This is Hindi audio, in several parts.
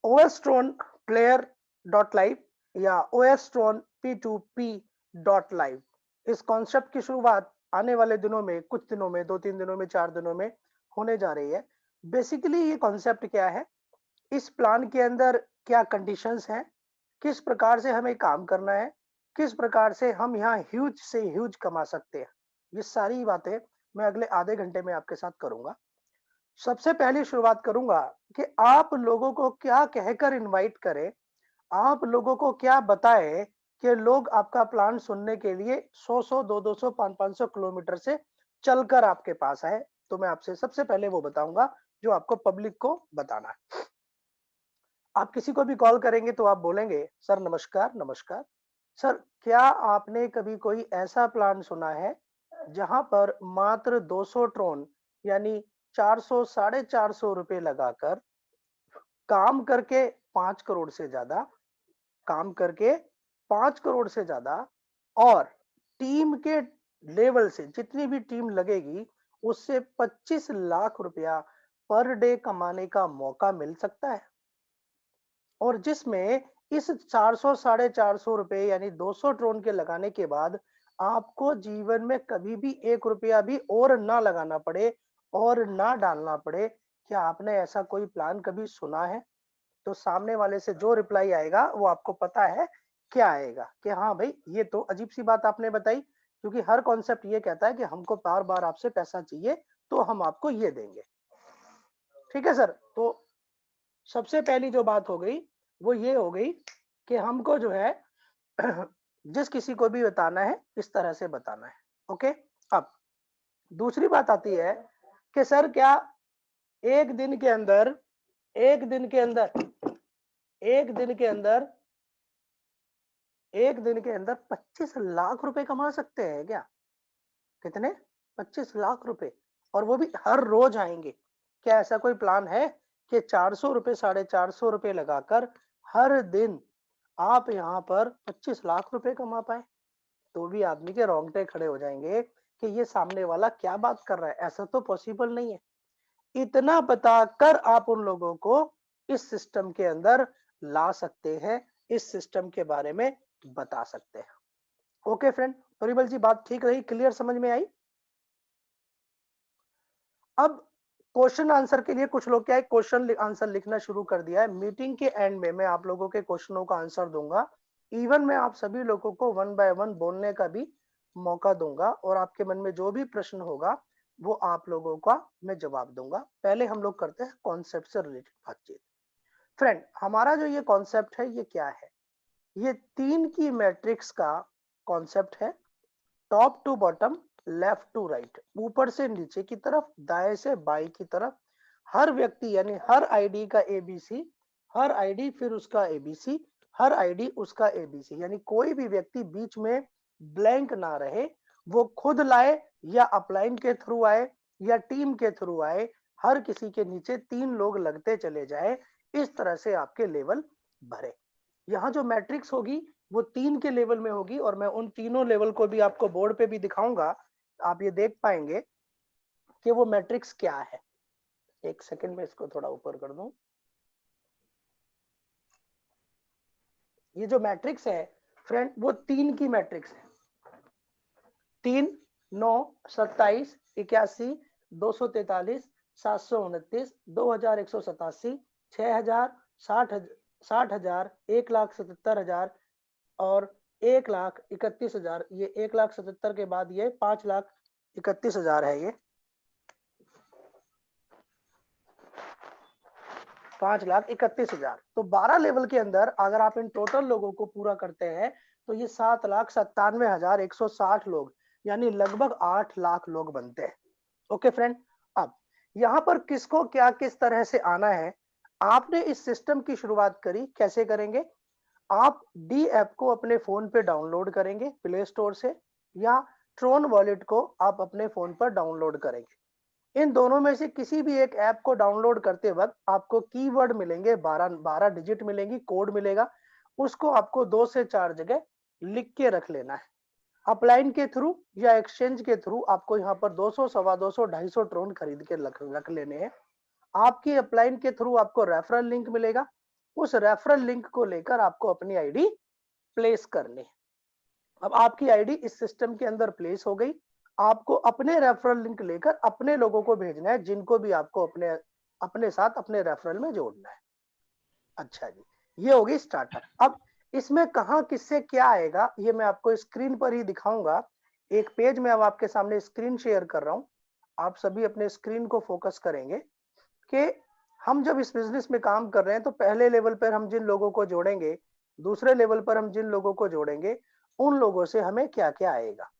OSTron player डॉट लाइव या OSTron P2P डॉट लाइव, इस कॉन्सेप्ट की शुरुआत आने वाले दिनों में, कुछ दिनों में, 2-3 दिनों में, 4 दिनों में होने जा रही है। बेसिकली ये कॉन्सेप्ट क्या है? इस प्लान के अंदर क्या कंडीशंस हैं? किस प्रकार से हमें काम करना है? किस प्रकार से हम यहाँ ह्यूज से ह्यूज कमा सकते हैं? ये सारी बातें मैं अगले आधे घंटे में आपके साथ करूँगा। सबसे पहले शुरुआत करूँगा कि आप लोगों को क्या कहकर इनवाइट करें, आप लोगों को क्या बताएँ कि लोग आपका प्लान सुनने के लिए 100-100, 200-200, 500-500 किलोमीटर से चलकर आपके पास आएँ। तो मैं आपसे सबसे पहले वो बताऊँगा जो आपको पब्लिक को बताना है। आप किसी को भी कॉल करेंगे तो आप बोलेंगे, "सर नमस्कार, नमस्कार। सर, क्या आपने कभी कोई ऐसा प्लान सुना है, जहाँ पर मात्र 200 ट्रोन यानी 400 साढ़े 400 रुपए लगाकर काम करके 5 करोड़ से ज़्यादा, काम करके 5 करोड़ से ज़्यादा और टीम के लेवल से जितनी भी टीम लगेगी, उससे 25 लाख रुपया पर डे कमाने का मौका मिल सकता है?" और जिसमें इस 400 साढ़े 400 रुपए यानी 200 ड्रोन के लगाने के बाद आपको जीवन में कभी भी 1 रुपया भी और ना लगाना पड़े और ना डालना पड़े। क्या आपने ऐसा कोई प्लान कभी सुना है? तो सामने वाले से जो रिप्लाई आएगा वो आपको पता है क्या आएगा कि हाँ भाई, ये तो अजीब सी बात आपने बताई, क्योंकि हर कॉन्सेप्ट ये कहता है कि हमको बार-बार आपसे पैसा चाहिए तो हम आपको ये देंगे। ठीक है सर? तो सबसे पहली जो बात हो गई, वो ये हो गई कि हमको जो है जिस किसी को भी बताना है, इस तरह से बताना है। ओके? अब दूसरी बात आती है कि सर क्या 1 दिन के अंदर 1 दिन के अंदर 1 दिन के अंदर 1 दिन के अंदर 25 लाख रुपए कमा सकते हैं क्या? कितने? 25 लाख रुपए, और वो भी हर रोज आएँगे। क्या ऐसा कोई प्लान है कि 400 रुपए, साढ़े 400 रुपए लगाकर हर दिन आप यहाँ पर 25 लाख रुपए कमा पाएँ? तो भी आदमी के रोंगटे खड़े हो जाएँगे कि ये सामने वाला क्या बात कर रहा है, ऐसा तो पॉसिबल नहीं है। इतना बताकर आप उन लोगों को इस सिस्टम के अंदर ला सकते हैं, इस सिस्टम के बारे में बता सकते हैं। ओके फ्रेंड, परिमल जी बात ठीक रही, क्लियर समझ में आई? अब क्वेश्चन आंसर के लिए कुछ लोग क्या है, क्वेश्चन आंसर लिखना शुरू कर दिया है। मीटिंग के एंड में मैं आप लोगों के क्वेश्चनों का आंसर दूंगा। इवन मैं आप सभी लोगों को वन बाय वन बोलने का भी मौका दूंगा और आपके मन में जो भी प्रश्न होगा वो आप लोगों का मैं जवाब दूंगा। पहले हम लोग करते हैं कॉन्सेप्ट से रिलेटेड बातचीत। फ्रेंड, हमारा जो ये कॉन्सेप्ट है ये क्या है? ये 3 की मैट्रिक्स का कॉन्सेप्ट है। Top to bottom, left to right, ऊपर से नीचे की तरफ, दाएं से बाएं की तरफ। हर व्यक्ति यानी हर आईडी का एबीसी, हर आईडी फिर उसका एबीसी, हर आईडी उसका एबीसी, यानी कोई भी व्यक्ति बीच में ब्लैंक ना रहे। वो खुद लाए या अपलाइन के थ्रू आए या टीम के थ्रू आए, हर किसी के नीचे 3 लोग लगते चले जाए। इस तरह से आपके लेवल भरे। यहाँ जो मैट्रिक्स होगी वो 3 के लेवल में होगी और मैं उन तीनों लेवल को भी आपको बोर्ड पे भी दिखाऊंगा। आप ये देख पाएंगे कि वो मैट्रिक्स क्या है। एक सेकंड में इसको थोड़ा ऊपर कर दूं। ये जो मैट्रिक्स है फ्रेंड, वो 3 की मैट्रिक्स है। 3, 9, 27, 81, 243, 729, 2187, 6000, 60,000, 1,77,000 और 1,31,000। ये 1,77,000 के बाद ये 5,31,000 है। ये 5,31,000। तो 12 लेवल के अंदर अगर आप इन टोटल लोगों को पूरा करते हैं तो ये 7,97,160 लोग यानी लगभग 8 लाख लोग बनते हैं। ओके फ्रेंड, अब यहाँ पर किसको क्या किस तरह से आना है। आपने इस सिस्टम की शुरुआत करी, कैसे करेंगे? आप डी ऐप को अपने फोन पे डाउनलोड करेंगे प्ले स्टोर से, या ट्रोन वॉलेट को आप अपने फोन पर डाउनलोड करेंगे। इन दोनों में से किसी भी एक ऐप को डाउनलोड करते वक्त आपको कीवर्ड मिलेंगे, 12 डिजिट मिलेंगी, कोड मिलेगा। उसको आपको 2 से 4 जगह लिख के रख लेना है। अपलाइन के थ्रू या एक्सचेंज के थ्रू आपको यहाँ पर 200, सवा 200, 250 ट्रोन खरीद के रख लेने हैं। आपकी अपलाइन के थ्रू आपको रेफरल लिंक मिलेगा। उस रेफरल लिंक को लेकर आपको अपनी आईडी प्लेस करनी है। अब आपकी आईडी इस सिस्टम के अंदर प्लेस हो गई। आपको अपने रेफरल लिंक लेकर अपने लोगों को भेजना है, जिनको भी आपको अपने अपने साथ अपने रेफरल में जोड़ना है। अच्छा जी, ये होगी स्टार्टअप। अब इसमें कहाँ किससे क्या आएगा ये मैं आपको स्क्रीन पर ही दिखाऊंगा। एक पेज में अब आपके सामने स्क्रीन शेयर कर रहा हूं। आप सभी अपने स्क्रीन को फोकस करेंगे कि हम जब इस बिजनेस में काम कर रहे हैं तो पहले लेवल पर हम जिन लोगों को जोड़ेंगे, दूसरे लेवल पर हम जिन लोगों को जोड़ेंगे, उन लोगों से हमें क्या क्या आएगा।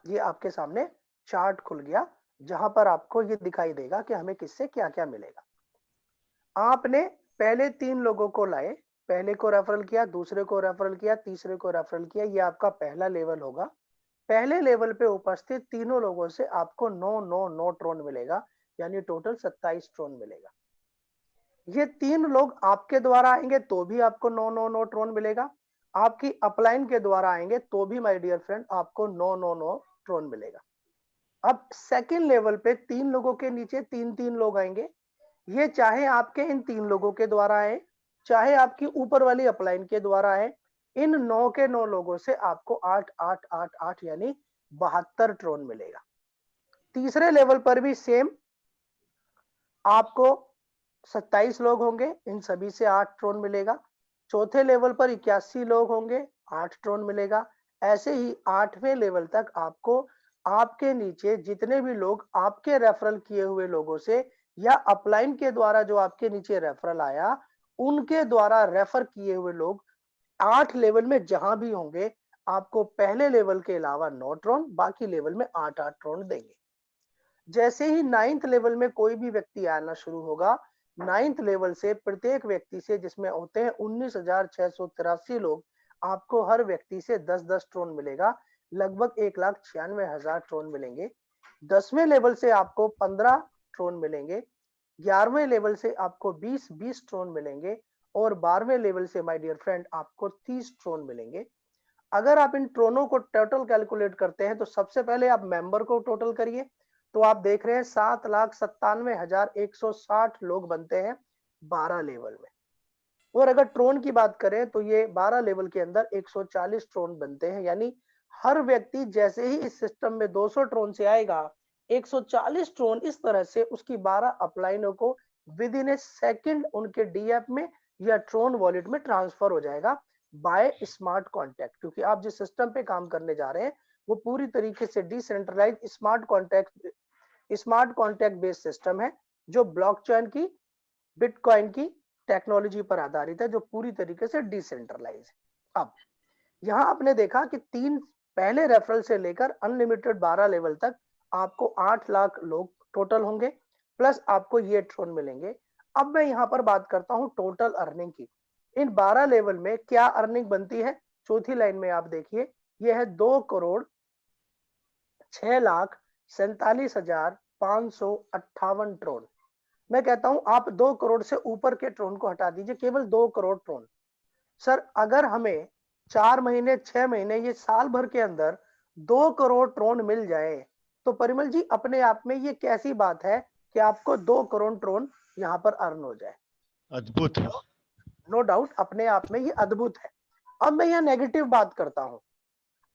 ये आपके सामने चार्ट खुल गया, जहां पर आपको ये दिखाई देगा कि हमें किससे क्या क्या मिलेगा। आपने पहले 3 लोगों को लाए, पहले को रेफरल किया, दूसरे को रेफरल किया, तीसरे को रेफरल किया, ये आपका पहला लेवल होगा। पहले लेवल पे उपस्थित तीनों लोगों से आपको 9 ट्रोन मिलेगा, यानी टोटल 27 ट्रोन मिलेगा। ये 3 लोग आपके द्वारा आएंगे तो भी आपको 9 ट्रोन मिलेगा। आपकी अपलाइन के द्वारा आएंगे तो भी माय डियर फ्रेंड आपको 9 ट्रोन मिलेगा। अब सेकंड लेवल पे 3 लोगों के नीचे 3 लोग आएंगे। ये चाहे आपके इन 3 लोगों के द्वारा आए, चाहे आपकी ऊपर वाली अपलाइन के द्वारा आए, इन 9 के 9 लोगों से आपको 8 यानी 72 ट्रोन मिलेगा। तीसरे लेवल पर भी सेम, आपको 27 लोग होंगे, इन सभी से 8 ट्रोन मिलेगा। चौथे लेवल पर 81 लोग होंगे, 8 ट्रोन मिलेगा। ऐसे ही 8वें लेवल तक आपको आपके नीचे जितने भी लोग आपके रेफरल किए हुए लोगों से या अपलाइन के द्वारा जो आपके नीचे रेफरल आया, उनके द्वारा रेफर किए हुए लोग 8 लेवल में जहां भी होंगे, आपको पहले लेवल के अलावा 9 ट्रोन, बाकी लेवल में 8 ट्रोन देंगे। जैसे ही 9th लेवल में कोई भी व्यक्ति आना शुरू होगा, 9th लेवल से प्रत्येक व्यक्ति से, जिसमें होते हैं 19,683 लोग, आपको हर व्यक्ति से 10-10 ट्रोन मिलेगा, लगभग 1,96,000 ट्रोन मिलेंगे। 10वें लेवल से आपको 15 ट्रोन मिलेंगे, 11वें लेवल से आपको 20-20 ट्रोन मिलेंगे और 12वें लेवल से माय डियर फ्रेंड आपको 30 ट्रोन मिलेंगे। अगर आप इन ट्रोनों को टोटल कैलकुलेट करते हैं तो सबसे पहले आप मेंबर को टोटल करिए, तो आप देख रहे हैं 7,97,160 लोग बनते हैं 12 लेवल में। और अगर ट्रोन की बात करें तो ये 12 लेवल के अंदर 140 ट्रोन बनते हैं, यानी हर व्यक्ति जैसे ही इस सिस्टम में 200 ट्रोन से आएगा, 140 ट्रोन इस तरह से उसकी 12 अपलाइनों को विद इन ए सेकेंड उनके डीएफ में या ट्रोन वॉलेट में ट्रांसफर हो जाएगा बाय स्मार्ट कॉन्टैक्ट। क्योंकि आप जिस सिस्टम पे काम करने जा रहे हैं वो पूरी तरीके से decentralise smart contact based system है, जो ब्लॉकचेन की, बिटकॉइन की टेक्नोलॉजी पर आधारित है, जो पूरी तरीके से डिसेंट्रलाइज है। अब यहां आपने देखा कि 3 पहले रेफरल से लेकर अनलिमिटेड 12 लेवल तक आपको 8 लाख लोग टोटल होंगे, प्लस आपको ये ट्रोन मिलेंगे। अब मैं यहां पर बात करता हूं टोटल अर्निंग की। इन 12 लेवल में क्या अर्निंग बनती है, चौथी लाइन में आप देखिए, यह है 2,06,47,558 ट्रोन। मैं कहता हूं आप 2 करोड़ से ऊपर के ट्रोन को हटा दीजिए, केवल 2 करोड़ ट्रोन। सर अगर हमें 4 महीने 6 महीने ये साल भर के अंदर 2 करोड़ ट्रोन मिल जाए, तो परिमल जी अपने आप में ये कैसी बात है कि आपको 2 करोड़ ट्रोन यहाँ पर अर्न हो जाए। अद्भुत है। नो डाउट अपने आप में ये अद्भुत है। अब मैं यहाँ नेगेटिव बात करता हूं,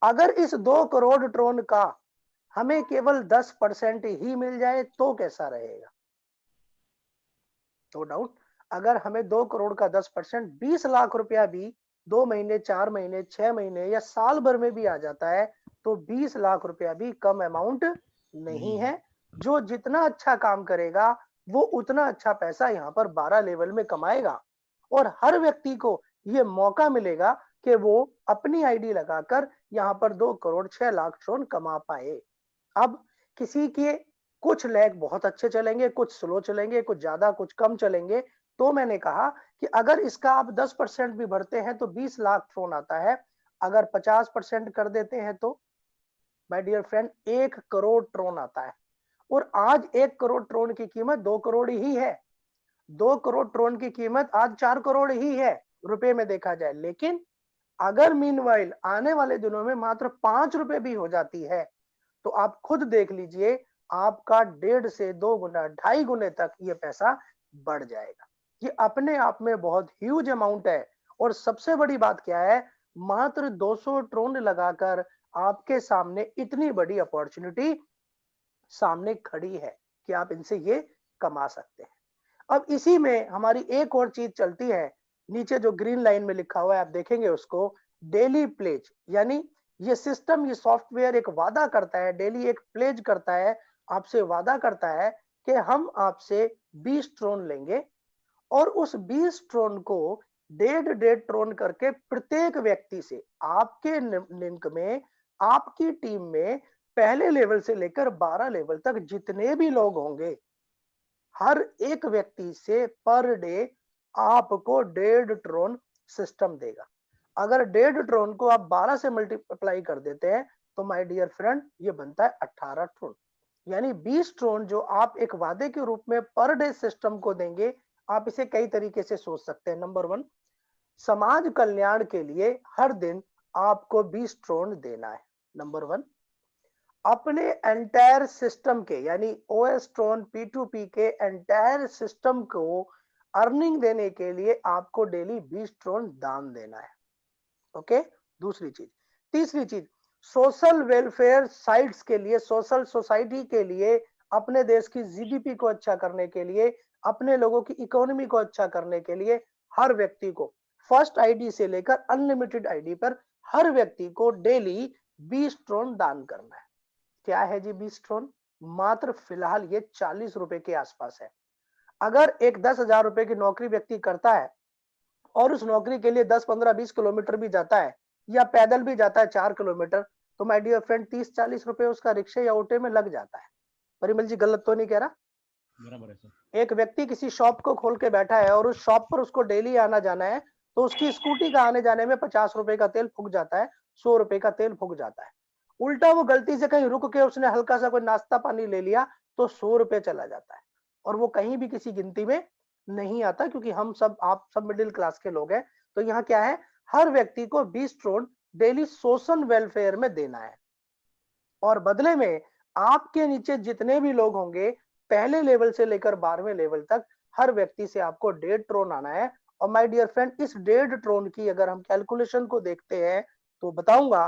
अगर इस 2 करोड़ ट्रोन का हमें केवल 10% ही मिल जाए तो कैसा रहेगा। नो डाउट अगर हमें 2 करोड़ का 10% 20 लाख रुपया भी 2 महीने 4 महीने 6 महीने या साल भर में भी आ जाता है, तो 20 लाख रुपया भी कम अमाउंट नहीं है। जो जितना अच्छा काम करेगा वो उतना अच्छा पैसा यहाँ पर 12 लेवल में कमाएगा और हर व्यक्ति को ये मौका मिलेगा कि वो अपनी आईडी लगाकर यहाँ पर 2 करोड़ 6 लाख ट्रोन कमा पाए। अब किसी के कुछ लैग बहुत अच्छे चलेंगे, कुछ स्लो चलेंगे, कुछ ज्यादा कुछ कम चलेंगे, तो मैंने कहा कि अगर इसका आप 10% भी भरते हैं तो 20 लाख ट्रोन आता है। अगर 50% कर देते हैं तो my dear friend 1 crore Tron आता है। और आज 1 करोड़ ट्रोन की कीमत 2 करोड़ ही है। 2 करोड़ ट्रोन की कीमत आज 4 करोड़ ही है रुपए में देखा जाए। लेकिन अगर मीनवाइल आने वाले दिनों में मात्र 5 रुपए भी हो जाती है तो आप खुद देख लीजिए, आपका 1.5 से 2 गुना, 2.5 गुने तक ये पैसा बढ़ जाएगा। ये अपने आप में बहुत ह्यूज अमाउंट है। और सबसे बड़ी बात क्या है, मात्र 200 ट्रोन लगाकर आपके सामने इतनी बड़ी अपॉर्चुनिटी सामने खड़ी है कि आप इनसे ये कमा सकते हैं। अब इसी में हमारी एक और चीज चलती है, नीचे जो ग्रीन लाइन में लिखा हुआ है आप देखेंगे उसको, डेली प्लेज। यानी ये सिस्टम, ये सॉफ्टवेयर एक वादा करता है, डेली एक प्लेज करता है, आपसे वादा करता है कि हम आपसे 20 ट्रोन लेंगे और उस 20 ट्रोन को 1.5 ट्रोन करके प्रत्येक व्यक्ति से आपके लिंक में, आपकी टीम में पहले लेवल से लेकर 12 लेवल तक जितने भी लोग होंगे, हर एक व्यक्ति से पर डे आपको 1.5 ट्रोन सिस्टम देगा। अगर 1.5 ट्रोन को आप 12 से मल्टीप्लाई कर देते हैं तो माय डियर फ्रेंड ये बनता है 18 ट्रोन। यानी 20 ट्रोन जो आप एक वादे के रूप में पर डे सिस्टम को देंगे। आप इसे कई तरीके से सोच सकते हैं। नंबर 1, समाज कल्याण के लिए हर दिन आपको 20 ट्रोन देना है। नंबर 1, अपने एंटायर सिस्टम के यानी ओएस ट्रोन P2P के एंटायर सिस्टम को अर्निंग देने के लिए आपको डेली 20 ट्रोन दान देना है। ओके, दूसरी चीज। तीसरी चीज, सोशल वेलफेयर साइट्स के लिए, सोशल सोसाइटी के लिए, अपने देश की जीडीपी को अच्छा करने के लिए, अपने लोगों की इकोनॉमी को अच्छा करने के लिए हर व्यक्ति को फर्स्ट आईडी से लेकर अनलिमिटेड आईडी पर हर व्यक्ति को डेली 20 ट्रोन दान करना है। क्या है जी 20 ट्रोन? मात्र फिलहाल ये 40 रुपए के आसपास है। अगर एक 10,000 रुपए की नौकरी व्यक्ति करता है और उस नौकरी के लिए 10, 15, 20 किलोमीटर भी जाता है या पैदल भी जाता है 4 किलोमीटर, तो माय डियर फ्रेंड 30-40 रुपए उसका रिक्शे या ऑटो में लग जाता है। परिमल जी गलत तो नहीं कह रहा? बराबर है सर। एक व्यक्ति किसी शॉप को खोल के बैठा है और उस शॉप पर उसको डेली आना जाना है, तो उसकी स्कूटी का आने जाने में 50 रुपए का तेल फूक जाता है, 100 रुपए का तेल फूक जाता है। उल्टा वो गलती से कहीं रुक के उसने हल्का सा कोई नाश्ता पानी ले लिया तो 100 रुपए चला जाता है और वो कहीं भी किसी गिनती में नहीं आता, क्योंकि हम सब, आप सब मिडिल क्लास के लोग हैं। तो यहाँ क्या है, हर व्यक्ति को 20 ट्रोन डेली सोशल वेलफेयर में देना है और बदले में आपके नीचे जितने भी लोग होंगे पहले लेवल से लेकर 12वें लेवल तक हर व्यक्ति से आपको 1.5 ट्रोन आना है। और माय डियर फ्रेंड इस 1.5 ट्रोन की अगर हम कैलकुलेशन को देखते हैं तो बताऊंगा,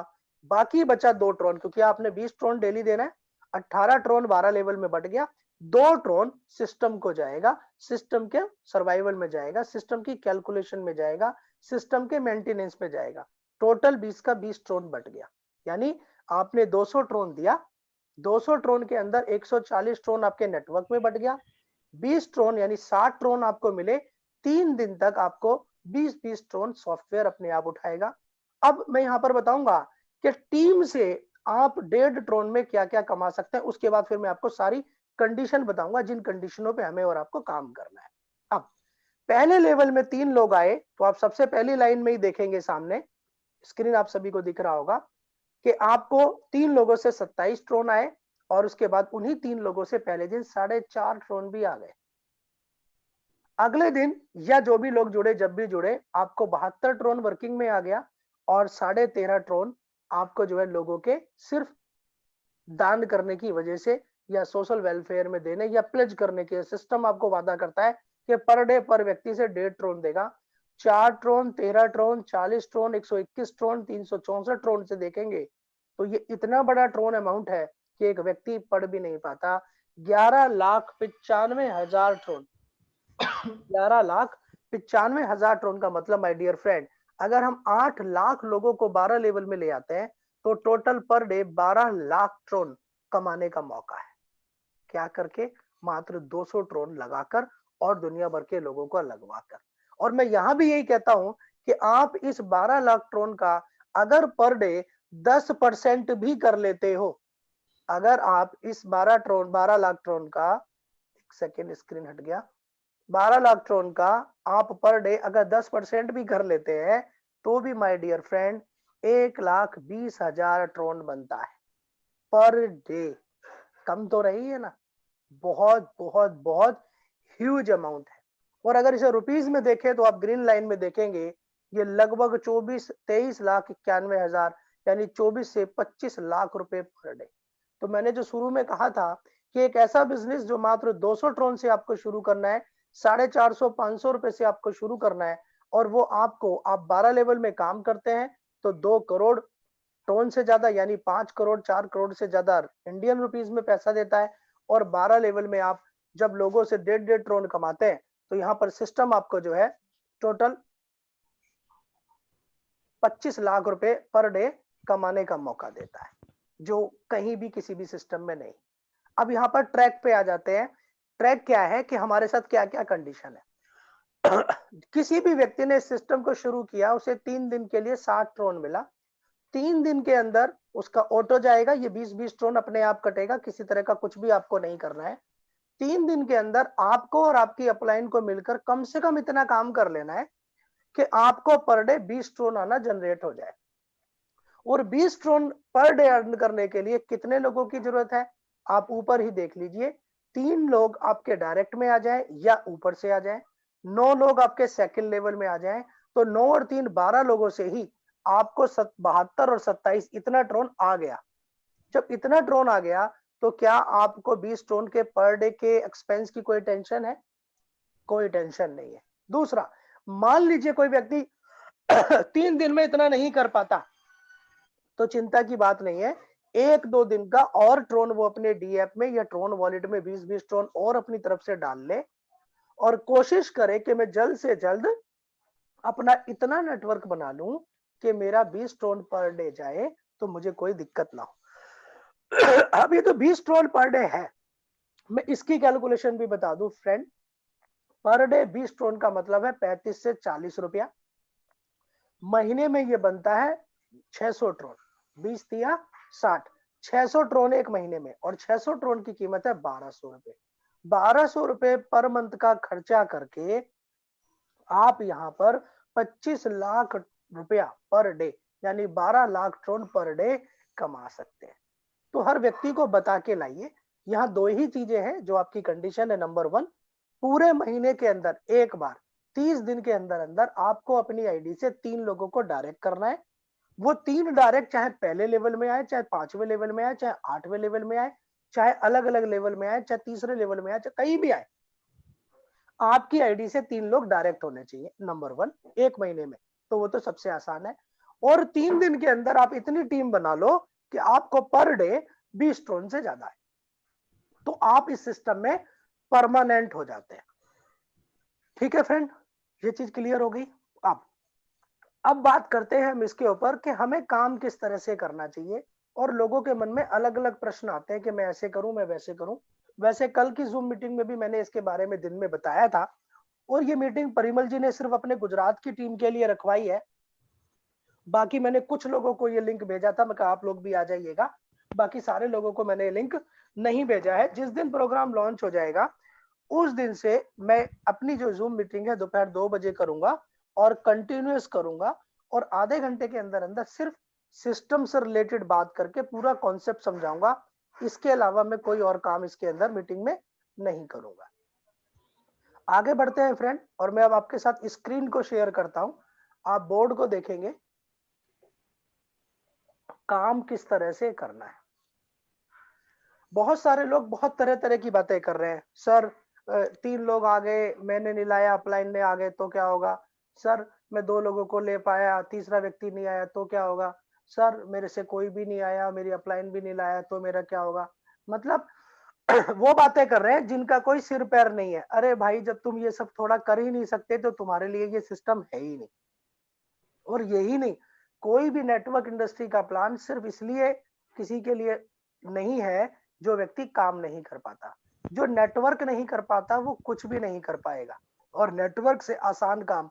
बाकी बचा 2 ट्रोन, क्योंकि आपने 20 ट्रोन डेली देना है, 18 ट्रोन 12 लेवल में बढ़ गया, 2 ट्रोन सिस्टम को जाएगा, सिस्टम के सर्वाइवल में जाएगा, सिस्टम की कैलकुलेशन में जाएगा, सिस्टम के मेंटेनेंस में जाएगा। टोटल 20 का 20 ट्रोन बट गया। यानी आपने 200 ट्रोन दिया, 200 ट्रोन के अंदर 140 ट्रोन आपके नेटवर्क में बट गया, 20 ट्रोन यानी 60 ट्रोन आपको मिले। 3 दिन तक आपको 20-20 ट्रोन सॉफ्टवेयर अपने आप उठाएगा। अब मैं यहां पर बताऊंगा कि टीम से आप 1.5 ट्रोन में क्या क्या कमा सकते हैं, उसके बाद फिर मैं आपको सारी कंडीशन बताऊंगा जिन कंडीशनों पे हमें और आपको काम करना है। अब पहले लेवल में 3 लोग आए तो आप सबसे पहली लाइन में ही देखेंगे, सामने स्क्रीन आप सभी को दिख रहा होगा कि आपको 3 लोगों से 27 ट्रोन आए और उसके बाद उन्हीं 3 लोगों से पहले दिन 4.5 ट्रोन भी आ गए। अगले दिन या जो भी लोग जुड़े, जब भी जुड़े, आपको 72 ट्रोन वर्किंग में आ गया और 13.5 ट्रोन आपको जो है लोगों के सिर्फ दान करने की वजह से या सोशल वेलफेयर में देने या प्लेज करने के, सिस्टम आपको वादा करता है कि पर डे पर व्यक्ति से 1.5 ट्रोन देगा। 4 ट्रोन, 13 ट्रोन, 40 ट्रोन, 121 ट्रोन, 364 ट्रोन से देखेंगे तो ये इतना बड़ा ट्रोन अमाउंट है कि एक व्यक्ति पढ़ भी नहीं पाता। 11,95,000 ट्रोन, 11,95,000 ट्रोन का मतलब माय डियर फ्रेंड, अगर हम 8 लाख लोगों को 12 लेवल में ले आते हैं तो टोटल पर डे 12 लाख ट्रोन कमाने का मौका है। क्या करके? मात्र 200 ट्रोन लगाकर और दुनिया भर के लोगों को लगवाकर। और मैं यहां भी यही कहता हूं कि आप इस 12 लाख ट्रोन का अगर पर डे 10% भी कर लेते हो, अगर आप इस 12 लाख ट्रोन का, एक सेकेंड स्क्रीन हट गया, 12 लाख ट्रोन का आप पर डे अगर 10% भी कर लेते हैं तो भी माय डियर फ्रेंड 1,20,000 ट्रोन बनता है पर डे। कम तो रही है ना? बहुत बहुत बहुत ह्यूज अमाउंट है। और अगर इसे रुपीस में देखें तो आप ग्रीन लाइन में देखेंगे ये लगभग 23 लाख 91 हजार यानी 24 से 25 लाख रुपए पर डे। तो मैंने जो शुरू में कहा था कि एक ऐसा बिजनेस जो मात्र 200 ट्रोन से आपको शुरू करना है, 450-500 रुपए से आपको शुरू करना है, और वो आपको आप 12 लेवल में काम करते हैं तो 2 करोड़ ट्रोन से ज्यादा यानी 5 करोड़ 4 करोड़ से ज्यादा इंडियन रुपीस में पैसा देता है। और 12 लेवल में आप जब लोगों से 1.5 ट्रोन कमाते हैं तो यहाँ पर सिस्टम आपको जो है टोटल 25 लाख रुपए पर डे कमाने का मौका देता है, जो कहीं भी किसी भी सिस्टम में नहीं। अब यहाँ पर ट्रैक पे आ जाते हैं। ट्रैक क्या है कि हमारे साथ क्या क्या कंडीशन है। किसी भी व्यक्ति ने इस सिस्टम को शुरू किया, उसे 3 दिन के लिए 60 ट्रोन मिला। 3 दिन के अंदर उसका ऑटो जाएगा, ये 20-20 ट्रोन अपने आप कटेगा, किसी तरह का कुछ भी आपको नहीं करना है। 3 दिन के अंदर आपको और आपकी अपलाइन को मिलकर कम से कम इतना काम कर लेना है कि आपको पर डे 20 ट्रोन आना जनरेट हो जाए। और 20 ट्रोन पर डे अर्न करने के लिए कितने लोगों की जरूरत है, आप ऊपर ही देख लीजिए। 3 लोग आपके डायरेक्ट में आ जाए या ऊपर से आ जाए, 9 लोग आपके सेकंड लेवल में आ जाए, तो 9 और 3 12 लोगों से ही आपको 72 और 27 इतना ट्रोन आ गया। जब इतना ट्रोन आ गया तो क्या आपको 20 ट्रोन के पर डे के एक्सपेंस की कोई टेंशन है? कोई टेंशन नहीं है। दूसरा, मान लीजिए कोई व्यक्ति 3 दिन में इतना नहीं कर पाता, तो चिंता की बात नहीं है। 1-2 दिन का और ट्रोन वो अपने डी ऐप में या ट्रोन वॉलेट में 20-20 ट्रोन और अपनी तरफ से डाल ले, और कोशिश करे कि मैं जल्द से जल्द अपना इतना नेटवर्क बना लूं कि मेरा 20 ट्रोन पर डे जाए तो मुझे कोई दिक्कत ना हो। अब ये तो 20 ट्रोन पर डे है, मैं इसकी कैलकुलेशन भी बता दूं फ्रेंड। पर डे 20 ट्रोन का मतलब है 35 से 40 रुपया। महीने में ये बनता है 600 ट्रोन, 20 दिया 60, 600 ट्रोन एक महीने में, और 600 ट्रोन की कीमत है 1200 रुपए। 1200 रुपए पर मंथ का खर्चा करके आप यहाँ पर 25 लाख रुपया पर डे यानी 12 लाख ट्रोन पर डे कमा सकते हैं। तो हर व्यक्ति को बता के लाइए। यहाँ 2 ही चीजें हैं जो आपकी कंडीशन है। नंबर 1, पूरे महीने के अंदर एक बार 30 दिन के अंदर अंदर आपको अपनी आईडी से 3 लोगों को डायरेक्ट करना है। वो 3 डायरेक्ट चाहे पहले लेवल में आए, चाहे 5वें लेवल में आए, चाहे 8वें लेवल में आए, चाहे अलग अलग लेवल में आए, चाहे तीसरे लेवल में आए, चाहे कहीं भी आए, आपकी आईडी से 3 लोग डायरेक्ट होने चाहिए। नंबर 1, एक महीने में, तो वो तो सबसे आसान है। और 3 दिन के अंदर आप इतनी टीम बना लो कि आपको पर डे 20 ट्रोन से ज्यादा है, तो आप इस सिस्टम में परमानेंट हो जाते हैं। ठीक है फ्रेंड, ये चीज क्लियर हो गई। अब बात करते हैं हम इसके ऊपर कि हमें काम किस तरह से करना चाहिए। और लोगों के मन में अलग अलग प्रश्न आते हैं कि मैं ऐसे करूं, मैं वैसे करूं। वैसे कल की जूम मीटिंग में भी मैंने इसके बारे में दिन में बताया था, और ये मीटिंग परिमल जी ने सिर्फ अपने गुजरात की टीम के लिए रखवाई है। बाकी मैंने कुछ लोगों को ये लिंक भेजा था, मैं कहा आप लोग भी आ जाइएगा। बाकी सारे लोगों को मैंने लिंक नहीं भेजा है। जिस दिन प्रोग्राम लॉन्च हो जाएगा उस दिन से मैं अपनी जो जूम मीटिंग है दोपहर 2 बजे करूंगा और कंटिन्यूअस करूंगा, और आधे घंटे के अंदर अंदर सिर्फ सिस्टम से रिलेटेड बात करके पूरा कॉन्सेप्ट समझाऊंगा। इसके अलावा मैं कोई और काम इसके अंदर मीटिंग में नहीं करूंगा। आगे बढ़ते हैं फ्रेंड, और मैं अब आपके साथ स्क्रीन को शेयर करता हूं। आप बोर्ड को देखेंगे, काम किस तरह से करना है। बहुत सारे लोग बहुत तरह तरह की बातें कर रहे हैं। सर 3 लोग आ गए, मैंने नहीं लाया, अपलाइन ने आ गए तो क्या होगा? सर मैं 2 लोगों को ले पाया, तीसरा व्यक्ति नहीं आया तो क्या होगा? सर मेरे से कोई भी नहीं आया, मेरी अपलाइन भी नहीं लाया तो मेरा क्या होगा? मतलब वो बातें कर रहे हैं जिनका कोई सिर पैर नहीं है। अरे भाई, जब तुम ये सब थोड़ा कर ही नहीं सकते तो तुम्हारे लिए ये सिस्टम है ही नहीं। और यही नहीं, कोई भी नेटवर्क इंडस्ट्री का प्लान सिर्फ इसलिए किसी के लिए नहीं है जो व्यक्ति काम नहीं कर पाता। जो नेटवर्क नहीं कर पाता वो कुछ भी नहीं कर पाएगा, और नेटवर्क से आसान काम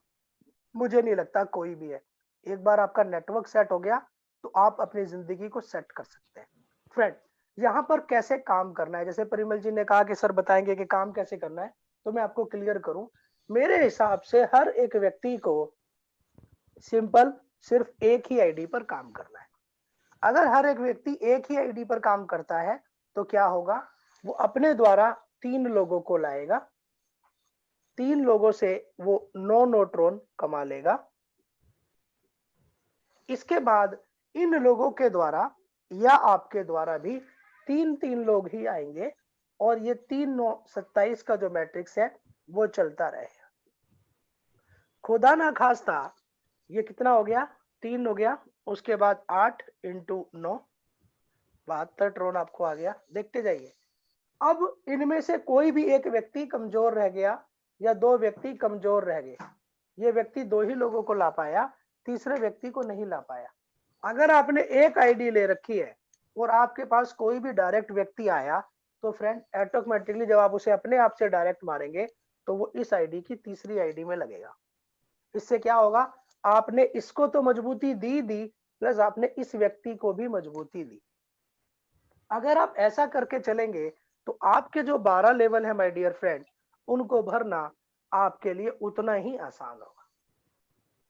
मुझे नहीं लगता कोई भी है। एक बार आपका नेटवर्क सेट हो गया तो आप अपनी जिंदगी को सेट कर सकते हैं। फ्रेंड, यहाँ पर कैसे काम करना है, जैसे परिमल जी ने कहा कि सर बताएंगे कि काम कैसे करना है, तो मैं आपको क्लियर करूं। मेरे हिसाब से हर एक व्यक्ति को सिंपल सिर्फ एक ही आईडी पर काम करना है। अगर हर एक व्यक्ति एक ही आईडी पर काम करता है तो क्या होगा? वो अपने द्वारा 3 लोगों को लाएगा, 3 लोगों से वो 9 न्यूट्रॉन कमा लेगा। इसके बाद इन लोगों के द्वारा या आपके द्वारा भी तीन तीन लोग ही आएंगे और ये 3 9 27 का जो मैट्रिक्स है वो चलता रहेगा। खुदा ना खास्ता ये कितना हो गया, 3 हो गया, उसके बाद 8 इंटू 9 72 ट्रोन आपको आ गया। देखते जाइए, अब इनमें से कोई भी एक व्यक्ति कमजोर रह गया या दो व्यक्ति कमजोर रह गए, ये व्यक्ति दो ही लोगों को ला पाया, तीसरे व्यक्ति को नहीं ला पाया। अगर आपने एक आईडी ले रखी है और आपके पास कोई भी डायरेक्ट व्यक्ति आया तो फ्रेंड ऑटोमेटिकली जब आप उसे अपने आप से डायरेक्ट मारेंगे तो वो इस आईडी की तीसरी आईडी में लगेगा। इससे क्या होगा, आपने इसको तो मजबूती दी प्लस आपने इस व्यक्ति को भी मजबूती दी। अगर आप ऐसा करके चलेंगे तो आपके जो 12 लेवल है माय डियर फ्रेंड, उनको भरना आपके लिए उतना ही आसान होगा।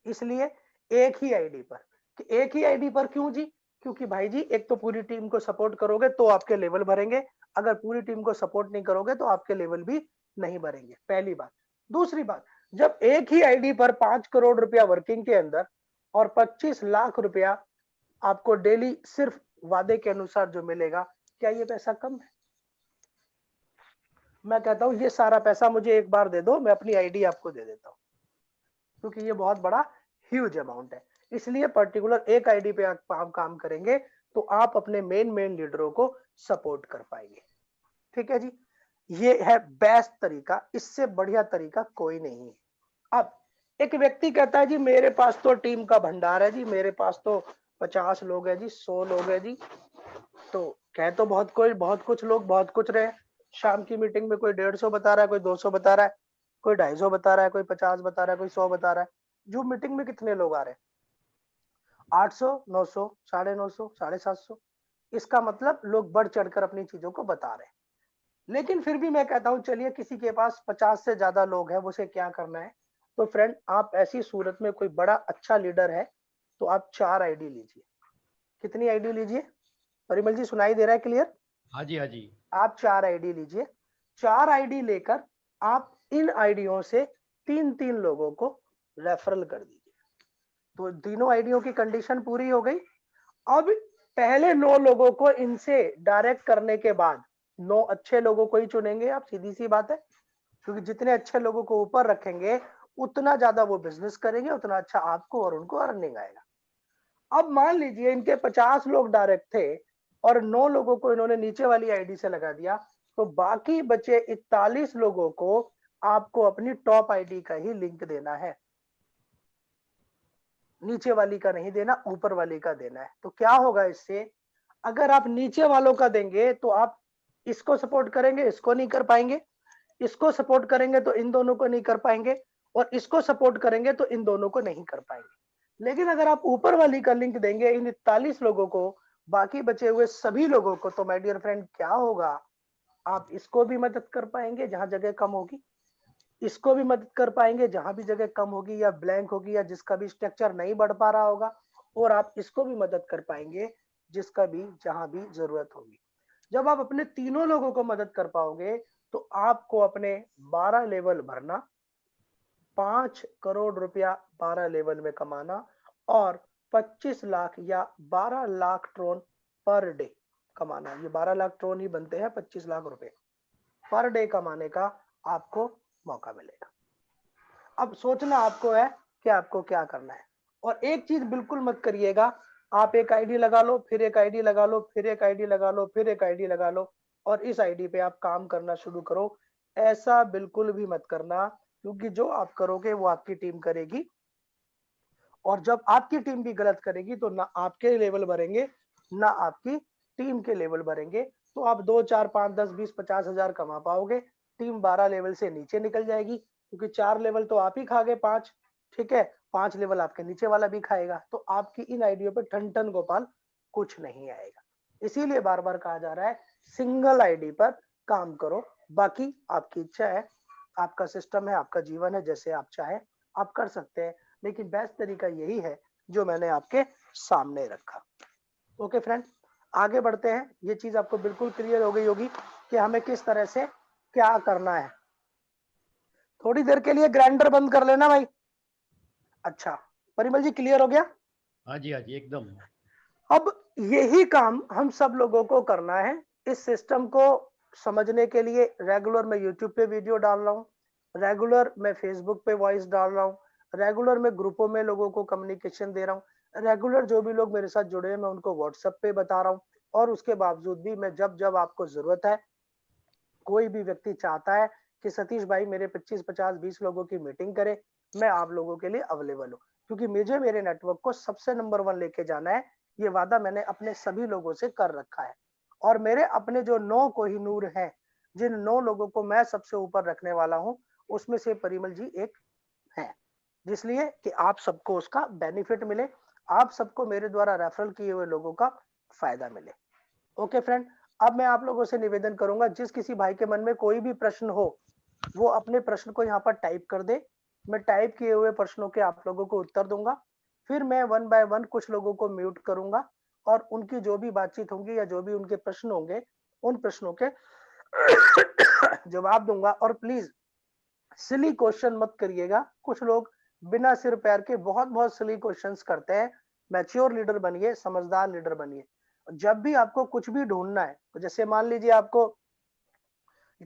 इसलिए एक ही आईडी पर, कि एक ही आईडी पर क्यों जी, क्योंकि भाई जी एक तो पूरी टीम को सपोर्ट करोगे तो आपके लेवल भरेंगे, अगर पूरी टीम को सपोर्ट नहीं करोगे तो आपके लेवल भी नहीं भरेंगे, पहली बात। दूसरी बात, जब एक ही आईडी पर 5 करोड़ रुपया वर्किंग के अंदर और 25 लाख रुपया आपको डेली सिर्फ वादे के अनुसार जो मिलेगा, क्या ये पैसा कम है? मैं कहता हूं ये सारा पैसा मुझे एक बार दे दो, मैं अपनी आईडी आपको दे देता हूं, क्योंकि ये बहुत बड़ा ह्यूज अमाउंट है। इसलिए पर्टिकुलर एक आईडी पे आप काम करेंगे तो आप अपने मेन लीडरों को सपोर्ट कर पाएंगे। ठीक है जी, ये है बेस्ट तरीका, इससे बढ़िया तरीका कोई नहीं है। अब एक व्यक्ति कहता है जी मेरे पास तो टीम का भंडार है जी, मेरे पास तो 50 लोग है जी, 100 लोग है जी। तो कह तो बहुत कुछ लोग बहुत कुछ रहे, शाम की मीटिंग में कोई 150 बता रहा है, कोई 200 बता रहा है, कोई 250 बता रहा है, कोई 50 बता रहा है, कोई 100 बता रहा है। जो मीटिंग में कितने लोग आ रहे हैं? 800, 900, 950, 750। इसका मतलब लोग बढ़ चढ़कर अपनी चीजों को बता रहे हैं। लेकिन फिर भी मैं कहता हूं चलिए किसी के पास 50 से ज्यादा लोग हैं, उसे क्या करना है? तो फ्रेंड आप ऐसी सूरत में कोई बड़ा अच्छा लीडर है तो आप 4 आईडी लीजिए। कितनी आईडी लीजिए? परिमल जी सुनाई दे रहा है क्लियर? हाँ जी, हाँ जी। आप 4 आईडी लीजिए। 4 आईडी लेकर आप इन आईडियों से 3 लोगों को रेफरल कर दीजिए। तो तीनों आईडियों की कंडीशन पूरी हो गई। अब पहले 9 लोगों को इनसे डायरेक्ट करने के बाद 9 अच्छे लोगों को ही चुनेंगे आप, सीधी सी बात है, क्योंकि जितने अच्छे लोगों को ऊपर रखेंगे उतना ज्यादा वो बिजनेस करेंगे, उतना अच्छा आपको और उनको अर्निंग आएगा। अब मान लीजिए इनके 50 लोग डायरेक्ट थे और 9 लोगों को इन्होंने नीचे वाली आईडी से लगा दिया, तो बाकी बचे 41 लोगों को आपको अपनी टॉप आईडी का ही लिंक देना है, नीचे वाली का नहीं देना, ऊपर वाली का देना है। तो क्या होगा इससे, अगर आप नीचे वालों का देंगे तो आप इसको सपोर्ट करेंगे, इसको नहीं कर पाएंगे, इसको सपोर्ट करेंगे तो इन दोनों को नहीं कर पाएंगे, और इसको सपोर्ट करेंगे तो इन दोनों को नहीं कर पाएंगे। लेकिन अगर आप ऊपर वाली का लिंक देंगे इन 41 लोगों को, बाकी बचे हुए सभी लोगों को, तो माय डियर फ्रेंड क्या होगा, आप इसको भी मदद कर पाएंगे जहां जगह कम होगी, इसको भी मदद कर पाएंगे जहां भी जगह कम होगी या ब्लैंक होगी या जिसका भी स्ट्रक्चर नहीं बढ़ पा रहा होगा, और आप इसको भी मदद कर पाएंगे जिसका भी जहां भी जरूरत होगी। जब आप अपने तीनों लोगों को मदद कर पाओगे तो आपको अपने 12 लेवल भरना, 5 करोड़ रुपया 12 लेवल में कमाना और 25 लाख या 12 लाख ट्रोन पर डे कमाना। ये 12 लाख ट्रोन ही बनते हैं 25 लाख रुपए पर डे कमाने का आपको मौका मिलेगा। अब सोचना आपको है कि आपको क्या करना है, और एक चीज बिल्कुल मत करिएगा, आप एक आईडी लगा लो, फिर एक आईडी लगा लो, फिर एक आईडी लगा लो, फिर एक आईडी लगा लो और इस आईडी पे आप काम करना शुरू करो। ऐसा बिल्कुल भी मत करना, क्योंकि जो आप करोगे वो आपकी टीम करेगी, और जब आपकी टीम भी गलत करेगी तो ना आपके लेवल भरेंगे ना आपकी टीम के लेवल भरेंगे। तो आप 2 4 5 10 20 50 हजार कमा पाओगे, टीम 12 लेवल से नीचे निकल जाएगी, क्योंकि 4 लेवल तो आप ही खा गए, 5 ठीक है, 5 लेवल आपके नीचे वाला भी खाएगा। तो आपकी इन आईडियो पे ठन ठन गोपाल कुछ नहीं आएगा। इसीलिए बार बार कहा जा रहा है सिंगल आईडी पर काम करो, बाकी आपकी इच्छा है, आपका सिस्टम है, आपका जीवन है, जैसे आप चाहे आप कर सकते हैं, लेकिन बेस्ट तरीका यही है जो मैंने आपके सामने रखा। ओके फ्रेंड, आगे बढ़ते हैं। ये चीज आपको बिल्कुल क्लियर हो गई होगी कि हमें किस तरह से क्या करना है। थोड़ी देर के लिए ग्राइंडर बंद कर लेना भाई। अच्छा परिमल जी क्लियर हो गया? हाँ जी, हाँ जी, एकदम। अब यही काम हम सब लोगों को करना है इस सिस्टम को समझने के लिए रेगुलर मैं यूट्यूब पे वीडियो डाल रहा हूँ, रेगुलर मैं फेसबुक पे वॉइस डाल रहा हूँ, रेगुलर मैं ग्रुपों में लोगों को कम्युनिकेशन दे रहा हूँ, रेगुलर जो भी लोग मेरे साथ जुड़े हैं मैं उनको व्हाट्सएप पे बता रहा हूँ। और उसके बावजूद भी मैं जब जब आपको जरूरत है, कोई भी व्यक्ति चाहता है कि सतीश भाई मेरे 25 50 20 लोगों की मीटिंग करे, मैं आप लोगों के लिए अवेलेबल हूँ, क्योंकि मुझे मेरे नेटवर्क को सबसे नंबर 1 लेके जाना है। ये वादा मैंने अपने सभी लोगों से कर रखा है। और मेरे अपने जो 9 कोहिनूर हैं, जिन 9 लोगों को मैं सबसे ऊपर रखने वाला हूँ, उसमें से परिमल जी एक हैं। इसलिए कि आप सबको उसका बेनिफिट मिले, आप सबको मेरे द्वारा रेफरल किए हुए लोगों का फायदा मिले। ओके फ्रेंड, अब मैं आप लोगों से निवेदन करूंगा, जिस किसी भाई के मन में कोई भी प्रश्न हो, वो अपने प्रश्न को यहाँ पर टाइप कर दे। मैं टाइप किए हुए प्रश्नों के आप लोगों को उत्तर दूंगा। फिर मैं 1 बाय 1 कुछ लोगों को म्यूट करूंगा और उनकी जो भी बातचीत होंगी या जो भी उनके प्रश्न होंगे, उन प्रश्नों के जवाब दूंगा। और प्लीज सिली क्वेश्चन मत करिएगा। कुछ लोग बिना सिर पैर के बहुत बहुत सिली क्वेश्चंस करते हैं। मैच्योर लीडर बनिए, समझदार लीडर बनिए। जब भी आपको कुछ भी ढूंढना है, तो जैसे मान लीजिए आपको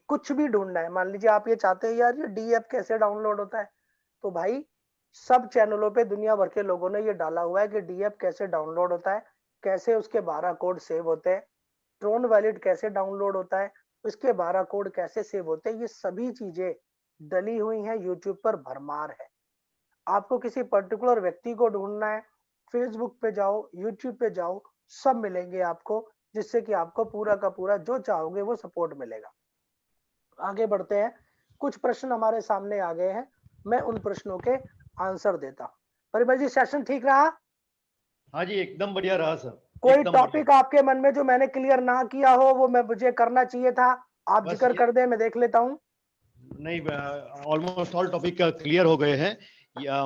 कुछ भी ढूंढना है, मान लीजिए आप ये चाहते हैं यार ये डी ऐप कैसे डाउनलोड होता है, तो भाई सब चैनलों पे दुनिया भर के लोगों ने ये डाला हुआ है कि डी ऐप कैसे डाउनलोड होता है, कैसे उसके 12 कोड सेव होते हैं, ट्रोन वैलिड कैसे डाउनलोड होता है, उसके 12 कोड कैसे सेव होते हैं। ये सभी चीजें डली हुई हैं, यूट्यूब पर भरमार है। आपको किसी पर्टिकुलर व्यक्ति को ढूंढना है, फेसबुक पे जाओ, यूट्यूब पे जाओ, सब मिलेंगे आपको, जिससे कि आपको पूरा का पूरा जो चाहोगे वो सपोर्ट मिलेगा। आगे बढ़ते हैं। कुछ प्रश्न हमारे सामने आ गए हैं, मैं उन प्रश्नों के आंसर देता हूँ। परिमल जी, सेशन ठीक रहा? हाँ जी, एकदम बढ़िया रहा सर। कोई एकदम टॉपिक बढ़िया। आपके मन में जो मैंने क्लियर ना किया हो, वो मैं मुझे करना चाहिए था, आप बस जिक्र ये कर दें, मैं देख लेता हूँ। नहीं, ऑलमोस्ट ऑल टॉपिक क्लियर हो गए हैं।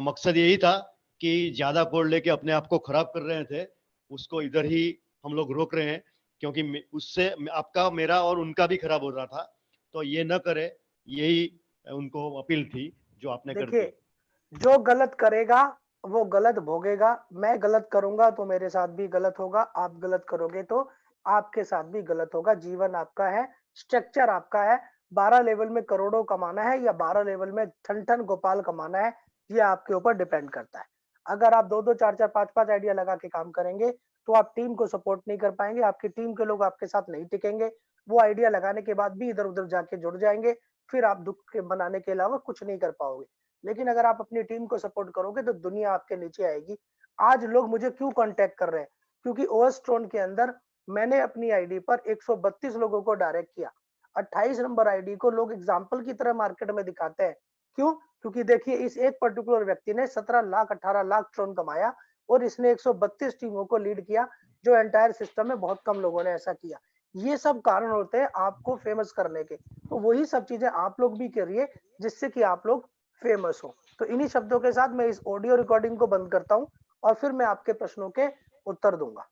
मकसद यही था कि ज्यादा कोड लेके अपने आप को खराब कर रहे थे, उसको इधर ही हम लोग रोक रहे हैं, क्योंकि उससे आपका, मेरा और उनका भी खराब हो रहा था। तो ये न करे, यही उनको अपील थी जो आपने कर देखिए, दी। जो गलत करेगा वो गलत भोगेगा। मैं गलत करूंगा तो मेरे साथ भी गलत होगा, आप गलत करोगे तो आपके साथ भी गलत होगा। जीवन आपका है, स्ट्रक्चर आपका है। 12 लेवल में करोड़ों कमाना है या 12 लेवल में ठन ठन गोपाल कमाना है, ये आपके ऊपर डिपेंड करता है। अगर आप 2 2 4 4 5 5 आइडिया लगा के काम करेंगे, तो आप टीम को सपोर्ट नहीं कर पाएंगे, आपकी टीम के लोग आपके साथ नहीं टिकेंगे। वो आइडिया लगाने के बाद भी इधर उधर जाके जुड़ जाएंगे, फिर आप दुख के बनाने के अलावा कुछ नहीं कर पाओगे। लेकिन अगर आप अपनी टीम को सपोर्ट करोगे तो दुनिया आपके नीचे आएगी। आज लोग मुझे क्यों कांटेक्ट कर रहे हैं? क्योंकि ओएस ट्रोन के अंदर मैंने अपनी आईडी पर 132 लोगों को डायरेक्ट किया। 28 नंबर आईडी को लोग एग्जाम्पल की तरह मार्केट में दिखाते हैं। क्यों? क्योंकि देखिए, इस एक पर्टिकुलर व्यक्ति ने 17 लाख 18 लाख ट्रोन कमाया और इसने 132 टीमों को लीड किया, जो एंटायर सिस्टम में बहुत कम लोगों ने ऐसा किया। ये सब कारण होते हैं आपको फेमस करने के। तो वही सब चीजें आप लोग भी करिए, जिससे कि आप लोग फेमस हो। तो इन्हीं शब्दों के साथ मैं इस ऑडियो रिकॉर्डिंग को बंद करता हूं और फिर मैं आपके प्रश्नों के उत्तर दूंगा।